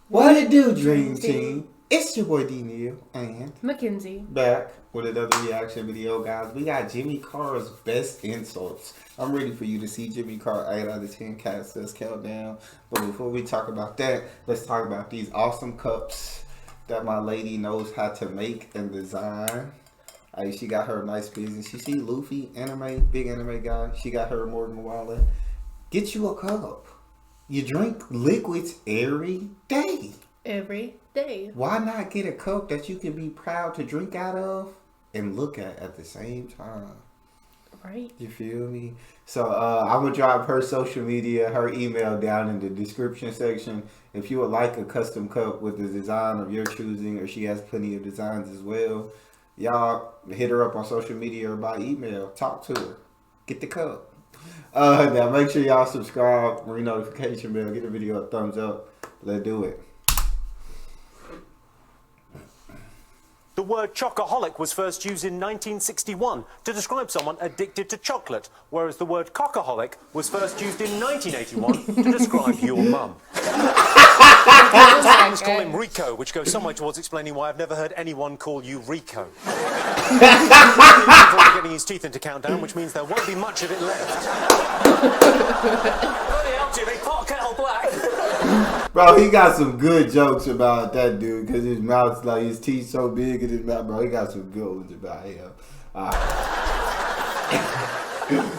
What it do, Dream Team? It's your boy D-Neil and Mackenzie. Back with another reaction video, guys. We got Jimmy Carr's best insults. I'm ready for you to see Jimmy Carr 8 out of 10 cat says countdown. But before we talk about that, let's talk about these awesome cups that my lady knows how to make and design. She got her nice business. You see Luffy, big anime guy. She got her Morgan Wallen. Get you a cup. You drink liquids every day. Every day. Why not get a cup that you can be proud to drink out of and look at the same time? Right. You feel me? So I'm going to drop her social media, her email down in the description section. If you would like a custom cup with the design of your choosing, or she has plenty of designs as well, y'all hit her up on social media or by email. Talk to her. Get the cup. Now make sure y'all subscribe, ring notification bell, get the video a thumbs up. Let's do it. The word chocoholic was first used in 1961 to describe someone addicted to chocolate, whereas the word cockaholic was first used in 1981 to describe your mum. Fans call him Rico, which goes some way towards explaining why I've never heard anyone call you Rico. He's getting his teeth into countdown, which means there won't be much of it left. Bloody hell, Jimmy, pot kettle black. Bro, he got some good jokes about that dude, because his mouth's like, his teeth so big in his mouth, bro. He got some good ones about him.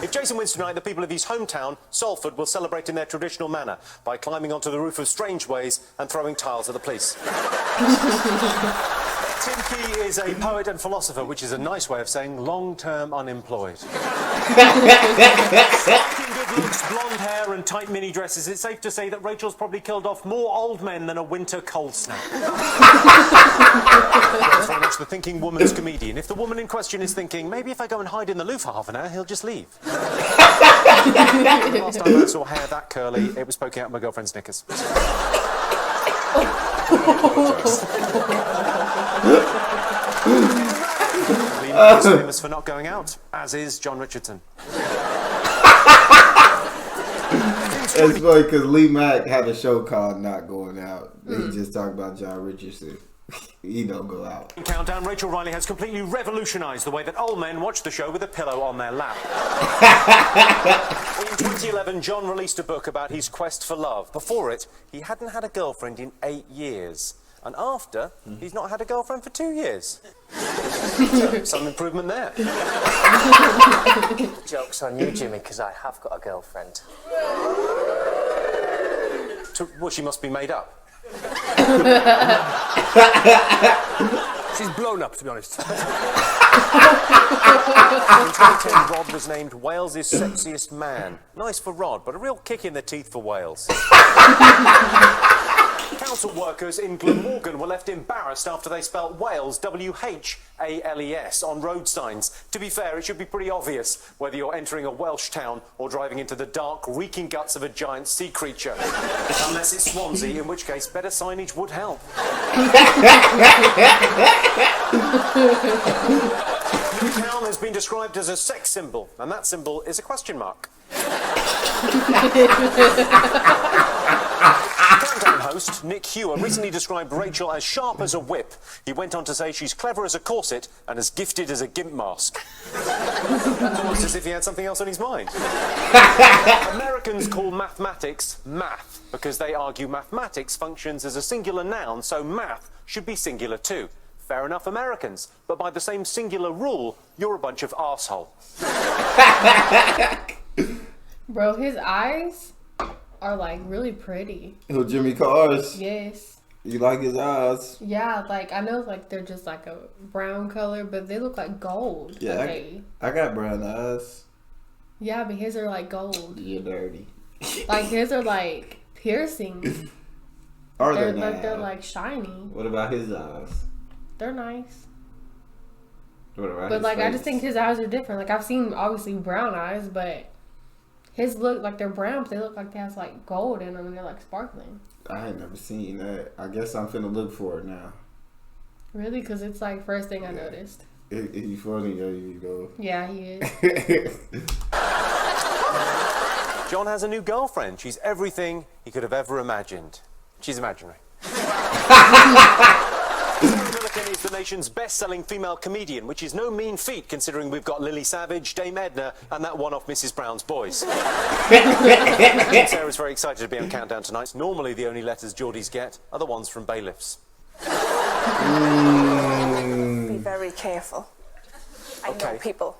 If Jason wins tonight, the people of his hometown, Salford, will celebrate in their traditional manner by climbing onto the roof of Strangeways and throwing tiles at the police. Tim Key is a poet and philosopher, which is a nice way of saying long-term unemployed. Good looks, blonde hair and tight mini dresses, it's safe to say that Rachel's probably killed off more old men than a winter cold snap. That's very much the thinking woman's comedian. If the woman in question is thinking, maybe if I go and hide in the loo for half an hour, he'll just leave. Last time I saw hair that curly, it was poking out my girlfriend's knickers. Lee Mack is famous for not going out, as is John Richardson. It's funny because Lee Mack had a show called Not Going Out. He just talked about John Richardson. He don't go out. In Countdown, Rachel Riley has completely revolutionised the way that old men watch the show with a pillow on their lap. In 2011, John released a book about his quest for love. Before it, he hadn't had a girlfriend in 8 years. And after, he's not had a girlfriend for 2 years. So, some improvement there. Joke's on you, Jimmy, because I have got a girlfriend. Well, she must be made up. She's blown up, to be honest. In 2010, Rod was named Wales' sexiest man. Nice for Rod, but a real kick in the teeth for Wales. Council workers in Glamorgan were left embarrassed after they spelt Wales W-H-A-L-E-S on road signs. To be fair, it should be pretty obvious whether you're entering a Welsh town or driving into the dark, reeking guts of a giant sea creature. Unless it's Swansea, in which case better signage would help. Newtown has been described as a sex symbol, and that symbol is a question mark. Countdown host Nick Hewer recently described Rachel as sharp as a whip. He went on to say she's clever as a corset and as gifted as a gimp mask. Almost as if he had something else on his mind. Americans call mathematics math because they argue mathematics functions as a singular noun, so math should be singular too. Fair enough, Americans, but by the same singular rule, you're a bunch of arsehole. Bro, his eyes are like really pretty. Who, Jimmy Carr's? Yes. You like his eyes? Yeah, like I know like they're just like a brown color, but they look like gold. Yeah, okay. I got brown eyes. Yeah, but his are like gold. You're dirty. Like his are like piercing. Are they're they like now? they're like shiny. What about his eyes? They're nice. What about But his like face? I just think his eyes are different. Like I've seen obviously brown eyes, but his look like they're brown, but they look like they have like gold in them and they're like sparkling. I ain't never seen that. I guess I'm finna look for it now. Really? Because it's like first thing I noticed. Is he funny? There you go. Yeah, he is. John has a new girlfriend. She's everything he could have ever imagined. She's imaginary. Sarah Millican is the nation's best-selling female comedian, which is no mean feat considering we've got Lily Savage, Dame Edna, and that one off Mrs. Brown's Boys. Sarah's very excited to be on Countdown tonight. Normally, the only letters Geordies get are the ones from bailiffs. Be very careful. I know people.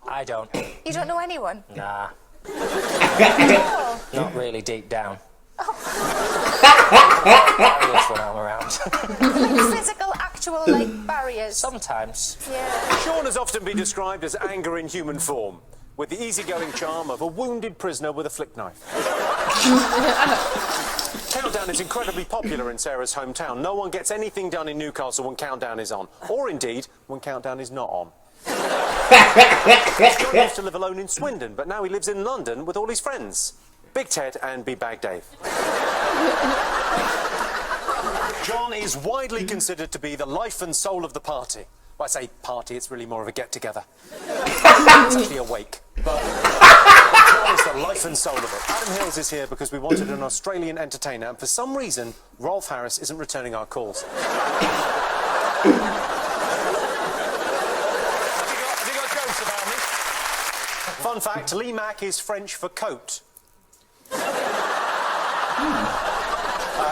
I don't. You don't know anyone? Nah. Not really deep down. Barriers when I'm around. Physical, actual, like, barriers. Sometimes. Yeah. Sean has often been described as anger in human form, with the easygoing charm of a wounded prisoner with a flick knife. Countdown is incredibly popular in Sarah's hometown. No one gets anything done in Newcastle when Countdown is on, or indeed when Countdown is not on. John used to live alone in Swindon, but now he lives in London with all his friends. Big Ted and B-Bag Dave. John is widely considered to be the life and soul of the party. Well, I say party, it's really more of a get-together. It's actually a wake. But John is the life and soul of it. Adam Hills is here because we wanted an Australian entertainer, and for some reason, Rolf Harris isn't returning our calls. Have you got jokes about me? Fun fact, Lee Mack is French for coat.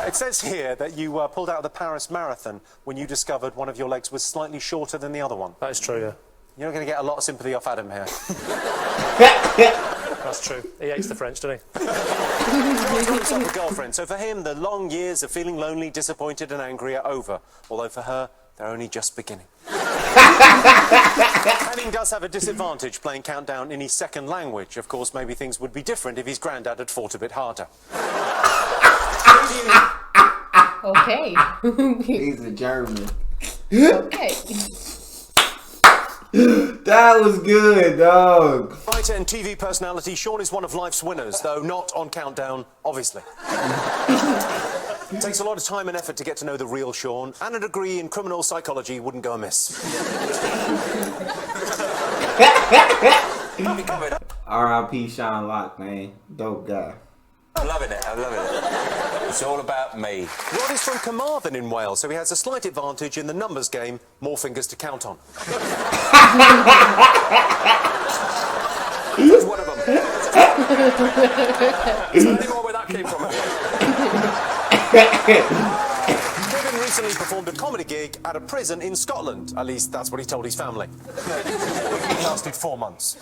It says here that you pulled out of the Paris Marathon when you discovered one of your legs was slightly shorter than the other one. That is true, yeah. You're not going to get a lot of sympathy off Adam here. That's true. He hates the French, doesn't he? He's got himself a girlfriend, so for him, the long years of feeling lonely, disappointed and angry are over. Although for her, they're only just beginning. Henning does have a disadvantage playing Countdown in his second language. Of course, maybe things would be different if his granddad had fought a bit harder. Okay. He's a German. Okay. That was good, dog. Writer and TV personality, Sean is one of life's winners, though not on Countdown, obviously. It takes a lot of time and effort to get to know the real Sean, and a degree in criminal psychology wouldn't go amiss. R.I.P. Sean Locke, man. Dope guy. I'm loving it, I'm loving it. It's all about me. Rod is from Carmarthen in Wales, so he has a slight advantage in the numbers game, more fingers to count on. He's one of them. Is there any more where that came from? Kevin recently performed a comedy gig at a prison in Scotland. At least that's what he told his family. It lasted 4 months.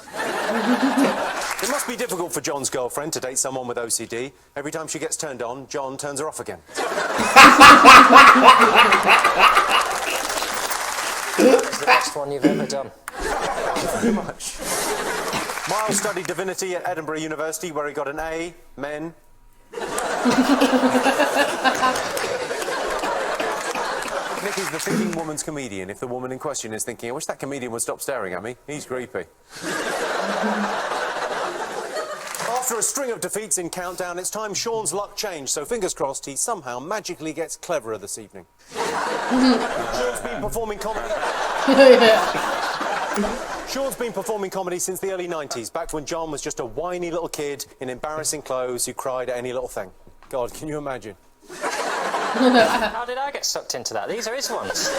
It must be difficult for John's girlfriend to date someone with OCD. Every time she gets turned on, John turns her off again. It's the best one you've ever done. Thank you very much. Miles studied divinity at Edinburgh University, where he got an A. Men. Nick is the thinking woman's comedian. If the woman in question is thinking, I wish that comedian would stop staring at me, he's creepy. After a string of defeats in Countdown, it's time Sean's luck changed, so fingers crossed he somehow magically gets cleverer this evening. Sean's been performing comedy... Sean's been performing comedy since the early 90s, back when John was just a whiny little kid in embarrassing clothes who cried at any little thing. God, can you imagine? How did I get sucked into that? These are his ones. He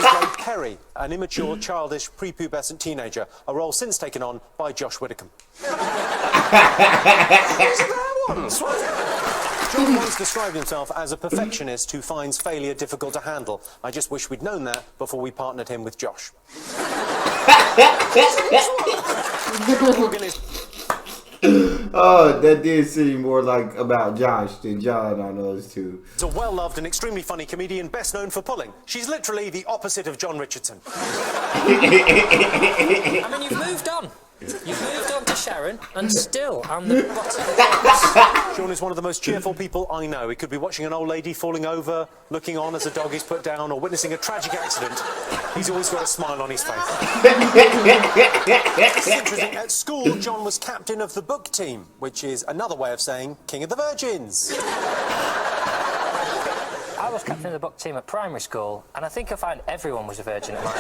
played Perry, an immature, childish, prepubescent teenager, a role since taken on by Josh Widdicombe. John once described himself as a perfectionist who finds failure difficult to handle. I just wish we'd known that before we partnered him with Josh. Oh, that did seem more like about Josh than John on those two. He's a well-loved and extremely funny comedian, best known for pulling. She's literally the opposite of John Richardson. I mean, you've moved on. You've moved on to Sharon, and still, I'm the bottom of the box. Sean is one of the most cheerful people I know. He could be watching an old lady falling over, looking on as a dog is put down, or witnessing a tragic accident. He's always got a smile on his face. It's interesting. At school, John was captain of the book team, which is another way of saying King of the Virgins. I was captain of the book team at primary school, and I think I find everyone was a virgin at mine.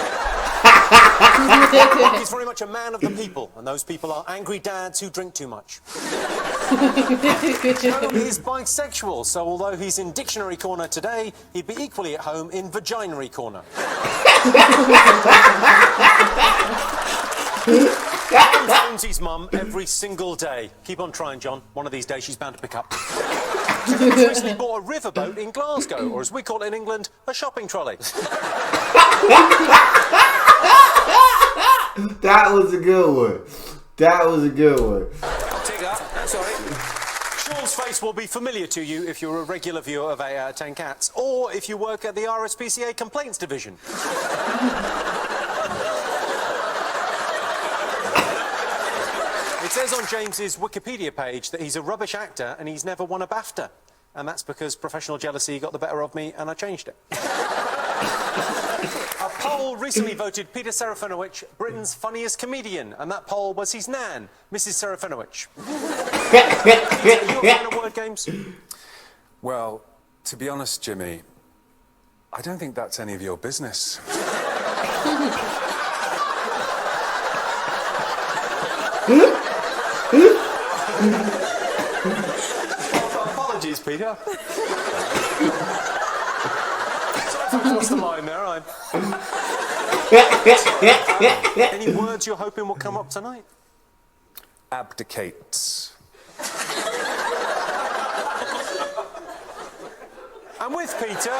He's very much a man of the people, and those people are angry dads who drink too much. Joe is bisexual, so although he's in Dictionary Corner today, he'd be equally at home in Vaginary Corner. John phones his mum every single day. Keep on trying, John. One of these days she's bound to pick up. He's recently bought a riverboat in Glasgow, or as we call it in England, a shopping trolley. That was a good one. That was a good one. I'll take that. Sorry. Sean's face will be familiar to you if you're a regular viewer of 8 out of 10 Cats, or if you work at the RSPCA Complaints Division. It says on James's Wikipedia page that he's a rubbish actor and he's never won a BAFTA. And that's because professional jealousy got the better of me and I changed it. A poll recently voted Peter Serafinowicz Britain's funniest comedian, and that poll was his nan, Mrs. Serafinowicz. Peter, are you a fan of word games? Well, to be honest, Jimmy, I don't think that's any of your business. Apologies, Peter. What's the line there? Any words you're hoping will come up tonight? Abdicates. I'm with Peter.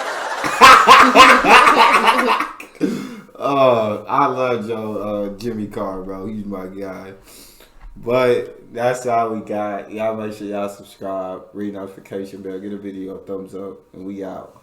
I love Jimmy Carr, bro. He's my guy. But that's all we got. Y'all make sure y'all subscribe, read notification bell, get a video a thumbs up, and we out.